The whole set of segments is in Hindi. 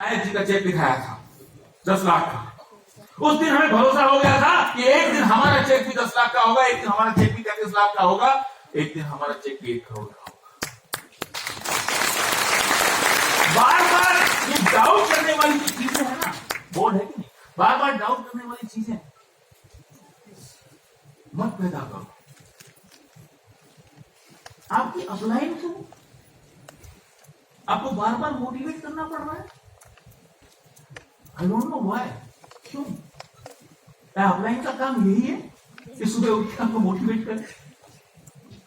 नायक जी का चेक दिखाया था 10 लाख का। उस दिन हमें भरोसा हो गया था कि एक दिन हमारा चेक भी 10 लाख का होगा, एक दिन हमारा चेक भी 33 लाख का होगा, एक दिन हमारा चेक भी 1 करोड़ का होगा। बार बार ये डाउट करने वाली जो चीजें है ना, बोर्ड है कि नहीं, बार बार डाउट करने वाली चीजें मत पैदा करो। आपकी अपलाइन क्यों, आपको बार बार मोटिवेट करना पड़ रहा है? आई डोंट नो व्हाई, क्यों? अपलाइन का काम यही है कि सुबह उठ के आपको मोटिवेट करे,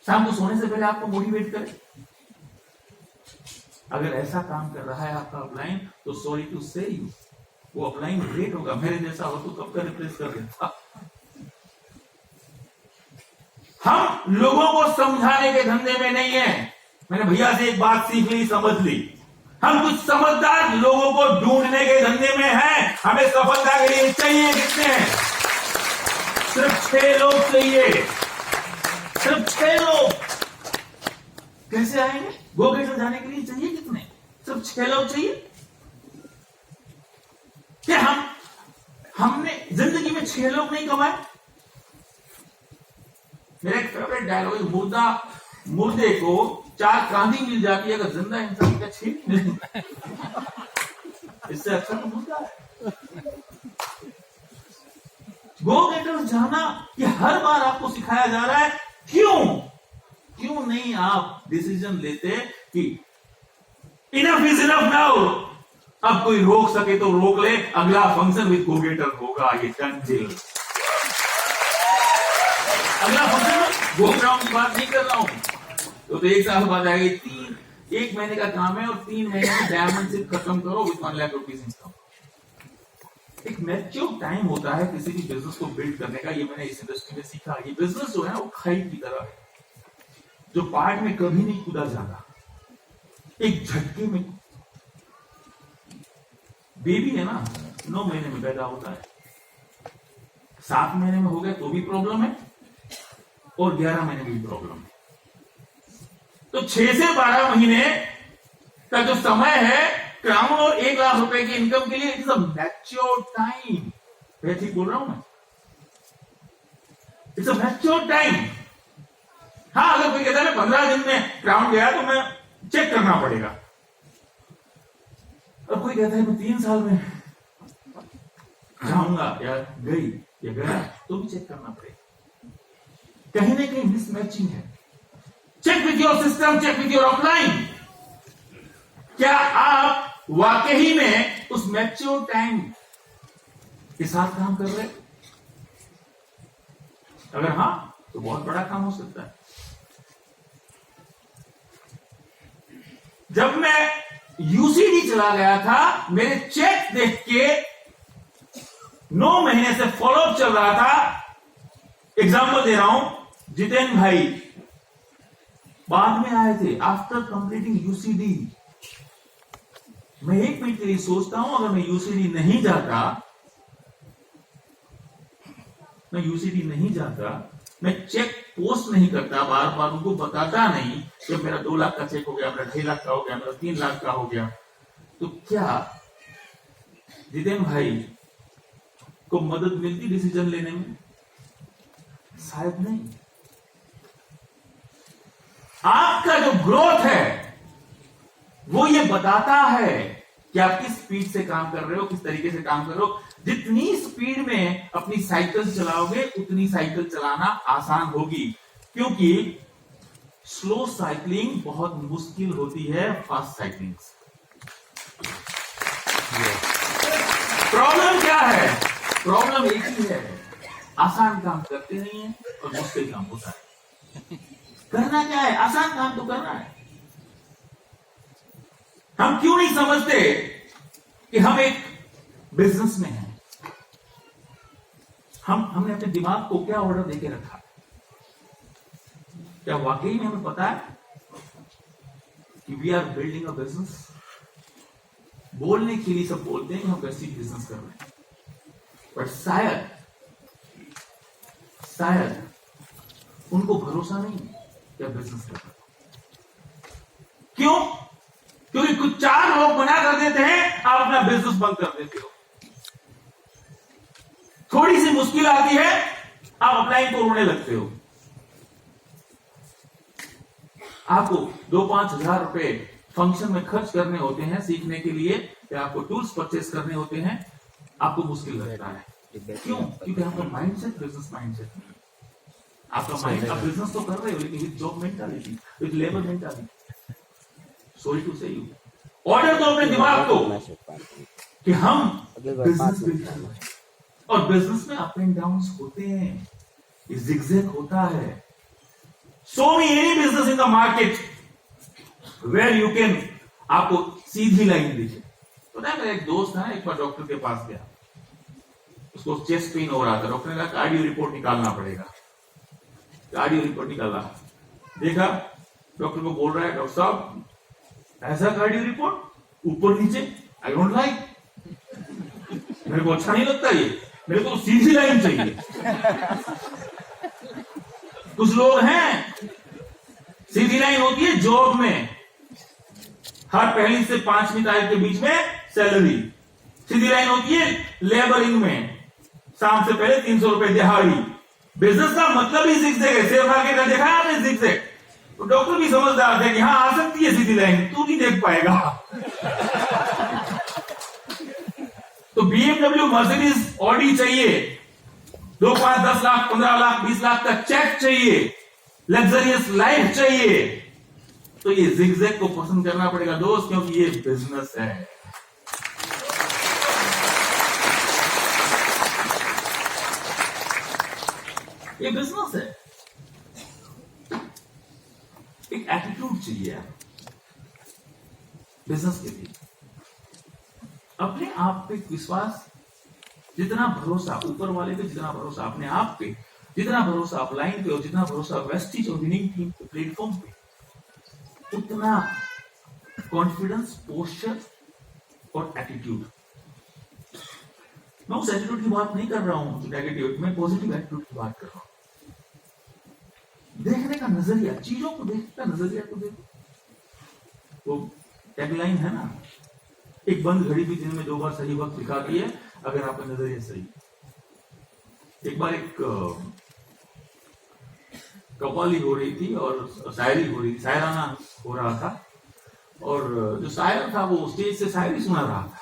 शाम को सोने से पहले आपको मोटिवेट करे। अगर ऐसा काम कर रहा है आपका अपलाइन, तो सॉरी टू से यू, वो अपलाइन ग्रेट होगा। मेरे जैसा हो तो कब का रिप्लेस कर देता। हम लोगों को समझाने के धंधे में नहीं है। मैंने भैया से एक बात सीख ली, समझ ली। हम कुछ समझदार लोगों को ढूंढने के धंधे में हैं। हमें सफलता के लिए चाहिए कितने हैं? सिर्फ 6 लोग चाहिए, सिर्फ 6 लोग। कैसे आएंगे? गो गेटर जाने के लिए चाहिए कितने? सिर्फ 6 लोग चाहिए। क्या हमने जिंदगी में 6 लोग नहीं कमाए? मेरा एक फेवरेट डायलॉग, मुर्दे को 4 कांधी मिल जाती है, अगर जिंदा इंसान का 6 मिल, इससे अच्छा तो मुर्दा है। गो गेटर्स जाना, ये हर बार आपको सिखाया जा रहा है। क्यों नहीं आप डिसीजन लेते कि इनफ इज इनफ नाउ, अब कोई रोक सके तो रोक ले, अगला फंक्शन विद गो गेटर होगा, ये डन डील। अगला फंक्शन गो ग्राउंड की बात नहीं कर रहा हूं, तो 1 साल बाद आएगी। 1 महीने का काम है और 3 महीने में डायमंड से खत्म करो विद 1 लाख रुपीज इनकम। एक मैच्योर टाइम होता है किसी भी बिजनेस को बिल्ड करने का। ये मैंने इस इंडस्ट्री में सीखा। ये बिजनेस जो है वो खाई की तरह है, जो पहाड़ में कभी नहीं कूदा जाता, एक झटके में। बेबी है ना, 9 महीने में पैदा होता है, 7 महीने में हो गया तो भी प्रॉब्लम है, और 11 महीने में भी प्रॉब्लम है। तो 6 से 12 महीने का जो समय है क्राउन और 1 लाख रुपए की इनकम के लिए, it is a mature time. मैं ठीक बोल रहा हूं मैं? It's a mature time. हाँ, अगर कोई कहता है मैं 15 दिन में क्राउन गया तो मैं चेक करना पड़ेगा, और कोई कहता है मैं 3 साल में जाऊंगा या गई या गया, तो भी चेक करना पड़ेगा। कहीं ना कहीं मिसमैचिंग है। Check with your system, check with your offline. क्या आप वाकई में उस मैच्योर टाइम के साथ काम कर रहे? अगर हां, तो बहुत बड़ा काम हो सकता है। जब मैं यूसीडी चला गया था, मेरे चेक देख के 9 महीने से फॉलोअप चल रहा था। एग्जाम्पल दे रहा हूं, जितेन भाई बाद में आए थे आफ्टर कंप्लीटिंग यूसीडी। मैं 1 मिनट के लिए सोचता हूं, अगर मैं यूसीडी नहीं जाता, मैं चेक पोस्ट नहीं करता, बार बार उनको बताता नहीं कि मेरा 2 लाख का चेक हो गया, मेरा 2.5 लाख का हो गया, मेरा 3 लाख का हो गया, तो क्या जितेन भाई को मदद मिलती डिसीजन लेने में? शायद नहीं। आपका जो ग्रोथ है वो ये बताता है कि आप किस स्पीड से काम कर रहे हो, किस तरीके से काम कर रहे हो। जितनी स्पीड में अपनी साइकिल चलाओगे, उतनी साइकिल चलाना आसान होगी, क्योंकि स्लो साइकिलिंग बहुत मुश्किल होती है फास्ट साइकिलिंग से। प्रॉब्लम क्या है? प्रॉब्लम एक ही है, आसान काम करते नहीं है और मुश्किल काम होता है। करना क्या है? आसान काम तो करना है। हम क्यों नहीं समझते कि हम एक बिजनेस में हैं? हमने अपने दिमाग को क्या ऑर्डर देके रखा है? क्या वाकई में हमें पता है कि we are building a business? बोलने के लिए सब बोलते हैं कि हम वैसी बिजनेस कर रहे हैं, बट शायद उनको भरोसा नहीं क्या बिजनेस कर रहे हैं। क्यों? क्योंकि कुछ 4 लोग मना कर देते हैं, आप अपना बिजनेस बंद कर देते हो। थोड़ी सी मुश्किल आती है, आप अपलाइन को रोने लगते हो। आपको 2-5 हजार रुपए फंक्शन में खर्च करने होते हैं सीखने के लिए, या आपको टूल्स परचेस करने होते हैं, आपको मुश्किल लगता है। क्यों? क्योंकि आपका माइंडसेट बिजनेस माइंडसेट नहीं है। आपका माइंड, आप बिजनेस तो कर रहे हो लेकिन with job mentality, with labour mentality. Sorry to say you, order दो अपने दिमाग को कि हम बिजनेस में, और बिजनेस में अप एंड डाउन होते हैं, जिगजैग होता है। So many business in the market where you can, आपको सीधी लाइन दिखे। तो ना, मेरा एक दोस्त है, एक बार डॉक्टर के पास गया, उसको चेस्ट पेन हो रहा था। डॉक्टर ने कहा कार्डियो रिपोर्ट निकालना पड़ेगा। कार्डियो रिपोर्ट निकाला, देखा, डॉक्टर को बोल रहा है, डॉक्टर साहब ऐसा कार्डियो रिपोर्ट ऊपर नीचे, आई डोंट लाइक, मेरे को अच्छा नहीं लगता ये, मेरे को सीधी लाइन चाहिए। कुछ लोग हैं, सीधी लाइन होती है जॉब में, हर पहली से 5वीं तारीख के बीच में सैलरी। सीधी लाइन होती है लेबरिंग में, शाम से पहले 300 रुपए दिहाड़ी। बिजनेस का मतलब ही जिगजैग है। शेयर मार्केट का देखा है आपने जिगजैग? तो डॉक्टर भी समझदार थे कि हाँ आ सकती है सीधी लाइन, तू नहीं देख पाएगा। तो BMW, मर्सिडीज, ऑडी चाहिए, 2, 5, 10 लाख, 15 लाख, 20 लाख का चेक चाहिए, लग्जरियस लाइफ चाहिए, तो ये जिगजैग को पसंद करना पड़ेगा दोस्त, क्योंकि ये बिजनेस है। ये बिजनेस है। एक एटीट्यूड चाहिए बिजनेस के लिए, अपने आप पे विश्वास, जितना भरोसा ऊपर वाले पे, जितना भरोसा अपने आप पे, जितना भरोसा अपलाइन पे, और जितना भरोसा वेस्टिज और विनिंग टीम पे, प्लेटफॉर्म पे, उतना कॉन्फिडेंस, पोस्चर और एटीट्यूड। मैं उस एटीट्यूड की बात नहीं कर रहा हूं जो नेगेटिव, मैं पॉजिटिव एटीट्यूड की बात कर रहा हूं। देखने का नजरिया, चीजों को देखने का नजरिया को देखो। वो टैगलाइन है ना, एक बंद घड़ी भी दिन में 2 बार सही वक्त दिखाती है अगर आपका नजरिया सही। एक बार एक कव्वाली हो रही थी और शायरी हो रही थी, शायराना हो रहा था, और जो शायर था वो स्टेज से शायरी सुना रहा था।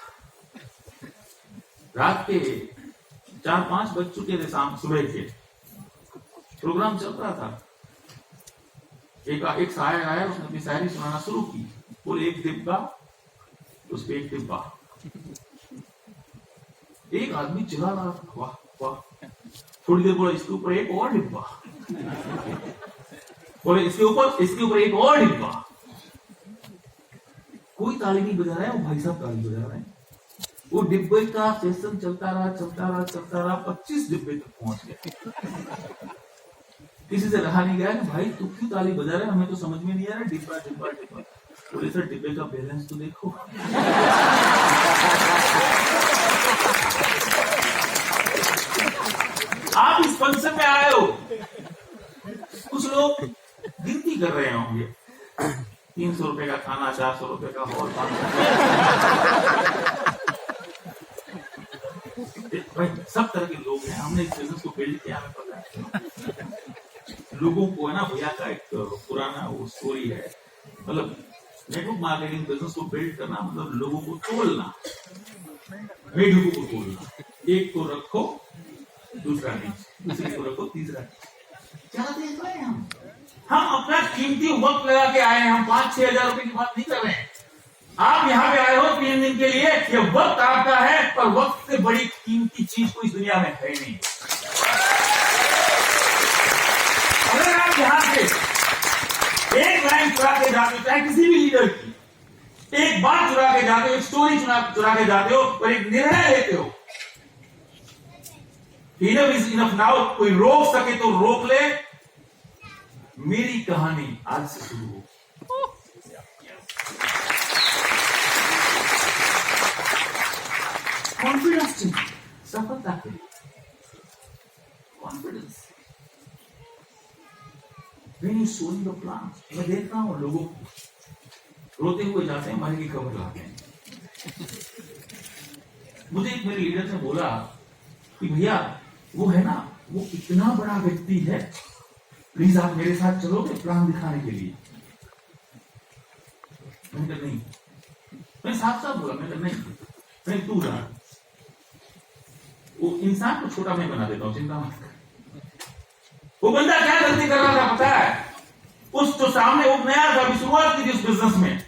रात के 4-5 बज चुके थे, शाम सुबह के प्रोग्राम चल रहा था। एक शायर आया, उसने अपनी शायरी सुनाना शुरू की। बोले एक डिब्बा, उस पे एक डिब्बा। एक आदमी चिल्ला रहा था, वाह वाह। थोड़ी देर बोला इसके ऊपर एक और डिब्बा, बोले इसके ऊपर एक और डिब्बा। कोई ताली नहीं बजा रहा है, वो भाई साहब ताली बजा रहे हैं। वो डिब्बे का सेशन चलता रहा 25 डिब्बे तक पहुंच गया। किसी से रहा नहीं गया कि भाई तू क्यों ताली बजा रहा है, हमें तो समझ में नहीं आ रहा, डिब्बा डिब्बा डिब्बा। बोले सर डिब्बे का बैलेंस तो देखो। आप इस फंक्शन में आए हो, कुछ लोग गिनती कर रहे होंगे, 300 रुपए का खाना, 400 रुपए का हॉल, 500। भाई सब तरह के लोग हैं, हमने इस बिजनेस को बिल्ड किया, हमें पता है। लोगों को है ना, भैया का एक पुराना वो स्टोरी है, मतलब नेटवर्क मार्केटिंग बिजनेस को बिल्ड करना मतलब लोगों को तोड़ना, मेढकों को तोड़ना। एक को रखो, दूसरा नीचे, दूसरे को रखो, तीसरा नीचे। क्या देख रहे हैं हम अपना कीमती वक्त लगा के आए हैं। हम 5-6 हजार रुपए की बात नहीं कर रहे हैं। आप यहाँ पे आए हो 3 दिन के लिए, ये वक्त आपका है, पर वक्त से बड़ी कीमती चीज कोई दुनिया में है नहीं। अगर आप यहाँ से एक लाइन चुरा के जाते हो, चाहे किसी भी लीडर की, एक बात चुरा के जाते हो, एक स्टोरी चुरा के जाते हो, और एक निर्णय लेते हो, इनफ इज इनफ नाउ, कोई रोक सके तो रोक ले। मेरी कहानी आज से शुरू हो। कॉन्फिडेंस चाहिए सफलता के लिए। Confidence when you sowing the plants, मैं देख रहा हूं लोगों को, रोते हुए जाते हैं, मरने की खबर लाते हैं। मुझे एक मेरे लीडर ने बोला कि भैया वो है ना, वो इतना बड़ा व्यक्ति है, प्लीज आप मेरे साथ चलोगे प्लान दिखाने के लिए। मैंने कहा नहीं, मैं साफ साफ बोला, मैंने कहा नहीं तू जा, वो इंसान को छोटा मैं बना देता हूं, चिंता मत कर। वो बंदा क्या गलती कर रहा था पता है? उस जो सामने वो नया था, अभी शुरुआत की थी उस बिजनेस में,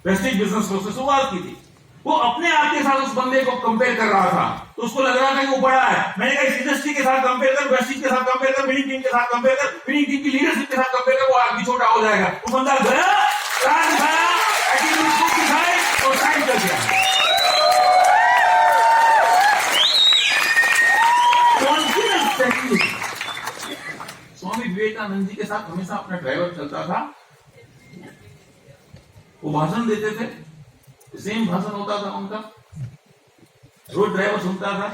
वेस्टेज बिजनेस में उसने शुरुआत की थी, वो अपने आप के साथ उस बंदे को कंपेयर कर रहा था, तो उसको लग रहा था कि वो बड़ा है। मैंने कहा इस इंडस्ट्री के साथ कंपेयर कर, वेस्टेज के साथ कंपेयर कर, विनिंग टीम के साथ कंपेयर कर, विनिंग टीम की लीडरशिप के साथ कंपेयर कर, वो आदमी छोटा हो जाएगा। वो बंदा गया, प्लान दिखाया, एटीट्यूड दिखाए और साइन कर दिया। कॉन्फिडेंस चाहिए। स्वामी विवेकानंद जी के साथ हमेशा अपना ड्राइवर चलता था, वो भाषण देते थे, सेम भाषण होता था उनका, रोज ड्राइवर सुनता था।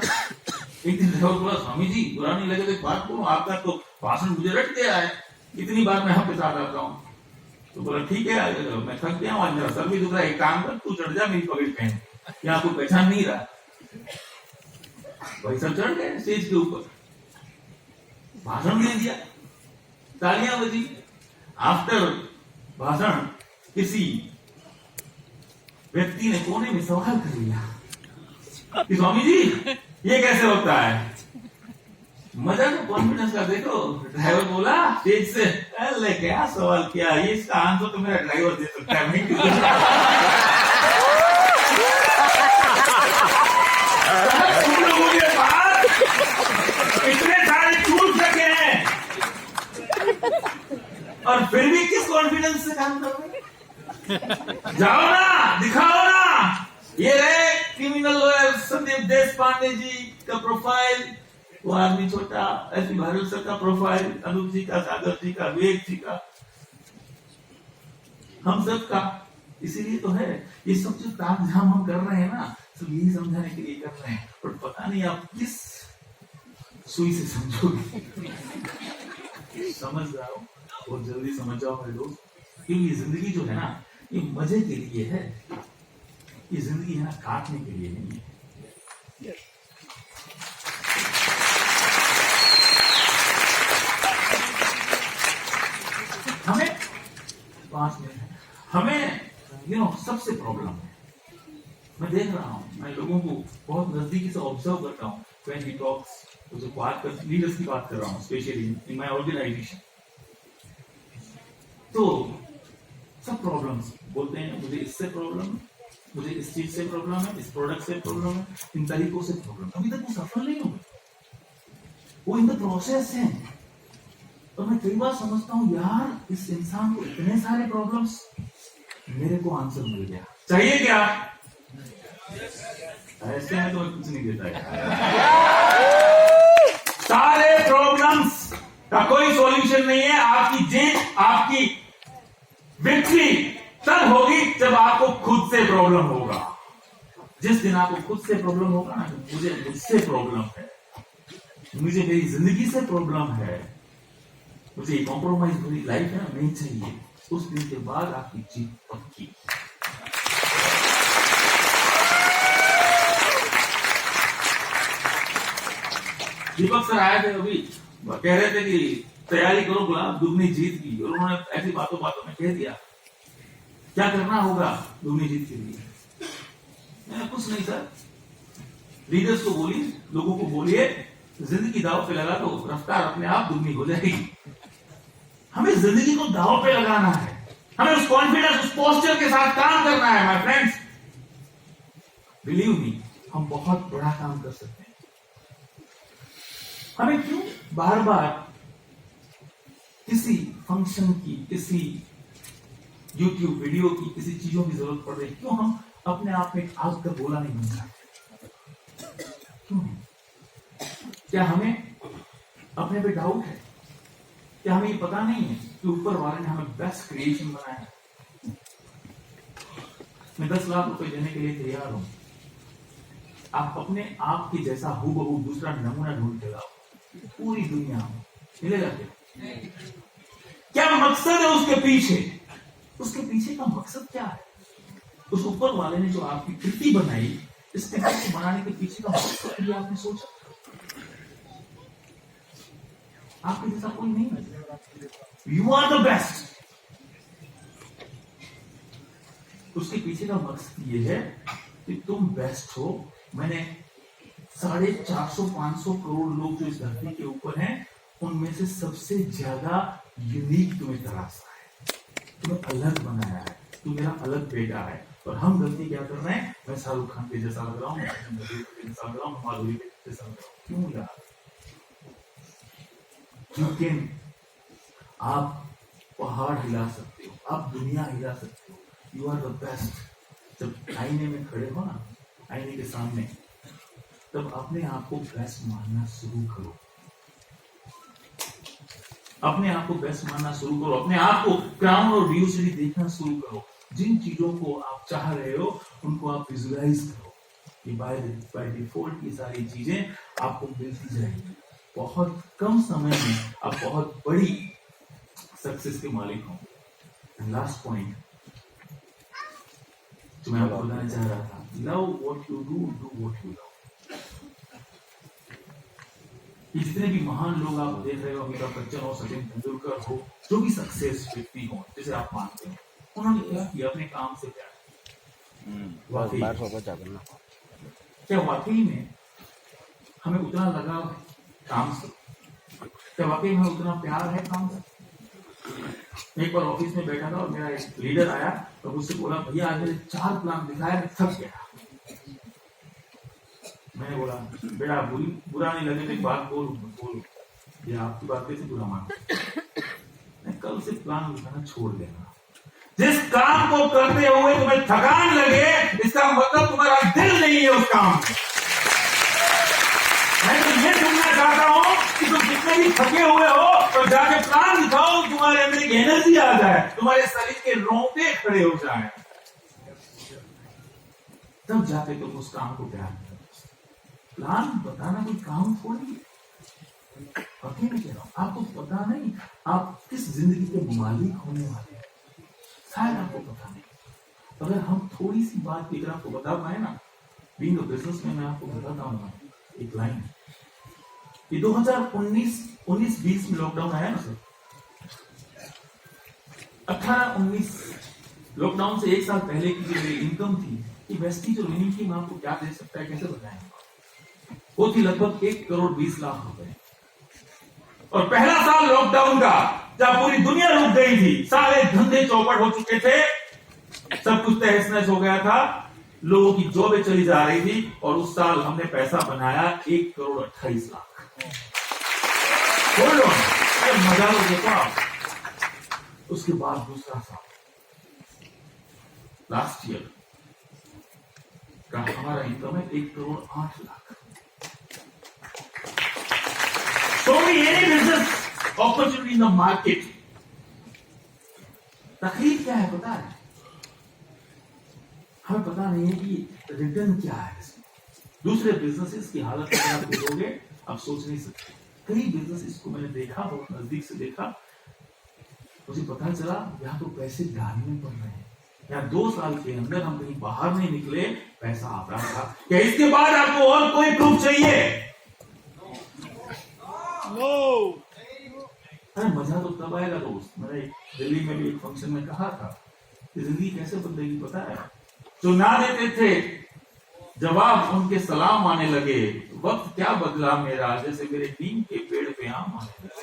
एक दिन ड्राइवर बोला, स्वामी जी बुरा नहीं लगे तो एक बात बोलूं, आपका तो भाषण मुझे रट गया है, इतनी बार मैं आपके साथ आता हूँ। तो बोला ठीक है, मैं थक गया हूँ, आज मेरा सर भी दुख रहा है, एक काम कर तू चढ़ जा मेरी पगड़ी पहन, यहाँ कोई पहचान नहीं रहा। भाई सब चढ़ गए स्टेज के ऊपर, भाषण दे दिया, तालियां बजी। आफ्टर भाषण किसी व्यक्ति ने कोने में सवाल कर लिया कि स्वामी जी ये कैसे होता है? मजा तो कॉन्फिडेंस का देखो। ड्राइवर बोला स्टेज से, अरे क्या सवाल किया, ये इसका आंसर तो मेरा ड्राइवर दे सकता है, मैं क्यों? इतने सारे टूल्स रखे हैं और फिर भी किस कॉन्फिडेंस से काम कर रहे हैं? जाओ ना, दिखाओ ना। ये रहे क्रिमिनल लॉयर संदीप देशपांडे जी का प्रोफाइल, वो आदमी छोटा, एस.पी. भारत सर का प्रोफाइल, अनूप जी का, सागर जी का, विवेक जी का, हम सब का। इसीलिए तो है ये सब जो तामझाम हम कर रहे हैं ना, सब यही समझाने के लिए कर रहे हैं, और पता नहीं आप किस सुई से समझोगे। समझ जाओ और जल्दी समझ जाओ मेरे दोस्त, क्योंकि ये जिंदगी जो है ना, ये मजे के लिए है, ये जिंदगी है ना काटने के लिए नहीं है। हमें 5 मिनट, हमें सबसे प्रॉब्लम है। मैं देख रहा हूं, मैं लोगों को बहुत नजदीकी से ऑब्जर्व करता हूं, व्हेन ही टॉक्स, जो बात कर, लीडर्स की बात कर रहा हूं, स्पेशली इन माय ऑर्गेनाइजेशन, तो सब प्रॉब्लम्स बोलते हैं, मुझे इससे प्रॉब्लम है, मुझे इस चीज से प्रॉब्लम है, इस प्रोडक्ट से प्रॉब्लम है, इन तरीकों से प्रॉब्लम। अभी तक वो सफल नहीं हुए, वो इन द प्रोसेस है। तो मैं कई बार समझता हूं यार, इस इंसान को इतने सारे प्रॉब्लम्स, मेरे को आंसर मिल गया, चाहिए क्या? ऐसे में तो कुछ नहीं देता है। सारे प्रॉब्लम्स का कोई सॉल्यूशन नहीं है। आपकी जीत, आपकी विक्ट्री तब होगी जब आपको खुद से प्रॉब्लम होगा। जिस दिन आपको खुद से प्रॉब्लम होगा ना, मुझे मुझसे प्रॉब्लम है, मुझे मेरी जिंदगी से प्रॉब्लम है, मुझे कॉम्प्रोमाइज भरी लाइफ है नहीं चाहिए, उस दिन के बाद आपकी जीत पक्की। दीपक सर आए थे अभी, कह रहे थे कि तैयारी करो गुलाब, दुगनी जीत की, और उन्होंने ऐसी बातों बातों में कह दिया क्या करना होगा दुगनी जीत के लिए। मैंने कुछ नहीं सर, लीडर्स को बोलिए, लोगों को बोलिए, जिंदगी दाव पे लगा दो, रफ्तार अपने आप दुगनी हो जाएगी। हमें जिंदगी को दाव पे लगाना है, हमें उस कॉन्फिडेंस, उस पोस्चर के साथ काम करना है माय फ्रेंड्स। बिलीव मी, हम बहुत बड़ा काम कर सकते हैं। हमें क्यों बार बार किसी फंक्शन की, किसी यूट्यूब वीडियो की, किसी चीजों की जरूरत पड़ रही है? क्यों हम अपने आप में आग का गोला नहीं बन सकते? क्यों? क्या हमें अपने पे डाउट है? क्या हमें ये पता नहीं है कि ऊपर वाले ने हमें बेस्ट क्रिएशन बनाया है? मैं 10 लाख रुपए देने के लिए तैयार हूं, आप अपने आप के जैसा हूबहू दूसरा नमूना ढूंढ के लाओ, पूरी दुनिया में मिलेगा क्या? क्या मकसद है उसके पीछे? उसके पीछे का मकसद क्या है? उस ऊपर वाले ने जो आपकी कृति बनाई, इस कृति को बनाने के पीछे का मकसद भी आपने सोचा? आपके जैसा कोई नहीं है, यू आर द बेस्ट। उसके पीछे का मकसद ये है कि तुम बेस्ट हो। मैंने 450-500 करोड़ लोग जो इस धरती के ऊपर हैं, उनमें से सबसे ज्यादा यूनिक तुम्हें तराशा है, तुम्हें अलग बनाया है, तुम मेरा अलग बेटा है। और हम गलती क्या कर रहे हैं? मैं शाहरुख खान के जैसा लग रहा हूँ, जैसा लग रहा हूँ, माधुरी के जैसा लग रहा हूँ। क्यों यार? क्योंकि आप पहाड़ हिला सकते हो, आप दुनिया हिला सकते हो, यू आर द बेस्ट। जब आईने में खड़े हो ना, आईने के सामने, तब अपने आप को बेस्ट मानना शुरू करो, अपने आप को बेस्ट मानना शुरू करो, अपने आप को क्राउन और व्यू से देखना शुरू करो। जिन चीजों को आप चाह रहे हो उनको आप विजुअलाइज करो कि बाय डिफॉल्ट ये सारी चीजें आपको मिलती जाएगी। बहुत कम समय में आप बहुत बड़ी सक्सेस के मालिक होंगे। लास्ट पॉइंट जो मैं आपको बताना चाह रहा था, love what you do, do what you love. जितने भी महान लोग आप देख रहे हो, अमिताभ बच्चन हो, सचिन तेंदुलकर हो, जो भी सक्सेस व्यक्ति हो जिसे आप मानते हो, उन्होंने क्या किया? अपने काम से प्यार। क्या वाकई में हमें उतना लगाव है काम से? क्या वाकई में उतना प्यार है काम से? एक बार ऑफिस में बैठा था और मेरा एक लीडर आया तो मुझसे बोला, भैया आज मैंने 4 प्लान दिखाया, मैं थक गया। मैंने बोला, बेटा बुरा नहीं लगे तो एक बात बोल, ये आपकी बात कैसे बुरा मानते? मैं कल से प्लान दिखाना छोड़ देना। जिस काम को करते हुए तुम्हें थकान लगे, इसका मतलब तुम्हारा दिल नहीं है उस काम में। मैं तो ये सुनना चाहता हूं कि तुम जितने भी थके हुए हो तो जाके प्लान दिखाओ, तुम्हारे अंदर एक एनर्जी आ जाए, तुम्हारे शरीर के रोंगटे खड़े हो जाए, तब जाके तुम उस काम को प्यार करो। प्लान बताना कोई काम थोड़ी है। अकेले कह रहा हूं, आपको पता नहीं आप किस जिंदगी के मालिक होने वाले हैं, शायद आपको पता नहीं। अगर हम थोड़ी सी बात लेकर आपको बता पाए ना, बीइंग अ बिजनेसमैन, मैं आपको बताता हूँ एक लाइन। ये 2019-20 में लॉकडाउन आया ना सर, 18-19 लॉकडाउन से 1 साल पहले की जो मेरी इनकम थी, कि वेस्टी जो रनिंग की, मैं आपको क्या दे सकता है, कैसे बताएंगे, वो थी लगभग 1,20 लाख रुपए। और पहला साल लॉकडाउन का, जब पूरी दुनिया रुक गई थी, सारे धंधे चौपट हो चुके थे, सब कुछ तहस नहस हो गया था, लोगों की जॉबें चली जा रही थी, और उस साल हमने पैसा बनाया 1,28 लाख। बोलो मजा लो देखो। उसके बाद दूसरा साल लास्ट ईयर का हमारा इनकम है 1,08 lakh. So any business opportunity in the market, तकलीफ क्या है पता है? हमें पता नहीं है कि रिटर्न क्या है इसमें। दूसरे बिजनेसेस की हालत अगर आप देखोगे, आप सोच नहीं सकते। कई बिजनेसेस को मैंने देखा, बहुत नजदीक से देखा, मुझे पता चला यहाँ तो पैसे डालने पड़ रहे हैं। या 2 साल के अंदर हम कहीं बाहर नहीं निकले, पैसा आ रहा था। क्या इसके बाद आपको और कोई प्रूफ चाहिए? अरे मजा तो तब आएगा दोस्त। मैंने दिल्ली में भी एक फंक्शन में कहा था कि जिंदगी कैसे बदलेगी पता है? जो ना देते थे जवाब, उनके सलाम आने लगे। वक्त क्या बदला मेरा, जैसे मेरे नीम के पेड़ पे आम आने लगे।